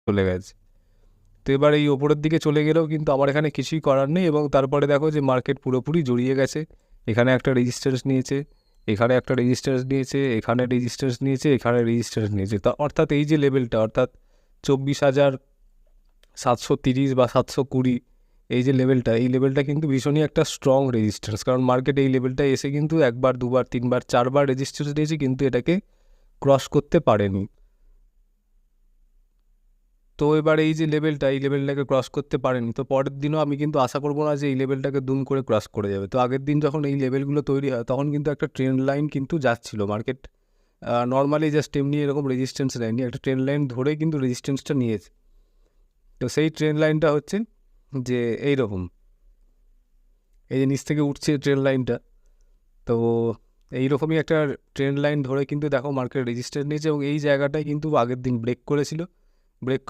চলে গেছে। তো এবার এই ওপরের দিকে চলে গেলেও কিন্তু আমার এখানে কিছুই করার নেই, এবং তারপরে দেখো যে মার্কেট পুরোপুরি জড়িয়ে গেছে। এখানে একটা রেজিস্ট্যান্স নিয়েছে, এখানে একটা রেজিস্ট্যান্স নিয়েছে, এখানে রেজিস্ট্যান্স নিয়েছে, এখানে রেজিস্ট্যান্স নিয়েছে। তা অর্থাৎ এই যে লেভেলটা, অর্থাৎ 24,730 বা 720, এই যে লেভেলটা, এই লেভেলটা কিন্তু ভীষণই একটা স্ট্রং রেজিস্ট্যান্স। কারণ মার্কেট এই লেভেলটায় এসে কিন্তু একবার, দুবার, তিনবার, চারবার রেজিস্ট্যান্স দিয়েছে, কিন্তু এটাকে ক্রস করতে পারেনি। তো এবার এই যে লেভেলটা, এই লেভেলটাকে ক্রস করতে পারেনি, তো পরের দিনও আমি কিন্তু আশা করবো না যে এই লেভেলটাকে দুম করে ক্রস করে যাবে। তো আগের দিন যখন এই লেভেলগুলো তৈরি হয়, তখন কিন্তু একটা ট্রেন্ড লাইন কিন্তু যাচ্ছিল মার্কেট। নর্মালি জাস্ট এমনি এরকম রেজিস্ট্যান্স নেয়নি, একটা ট্রেন্ড লাইন ধরে কিন্তু রেজিস্ট্যান্সটা নিয়েছে। তো সেই ট্রেন্ড লাইনটা হচ্ছে যে এইরকম, এই যে নিচ থেকে উঠছে ট্রেন্ড লাইনটা। তো এইরকমই একটা ট্রেন্ড লাইন ধরে কিন্তু দেখো মার্কেট রেজিস্ট্যান্স নিয়েছে, এবং এই জায়গাটায় কিন্তু আগের দিন ব্রেক করেছিল। ব্রেক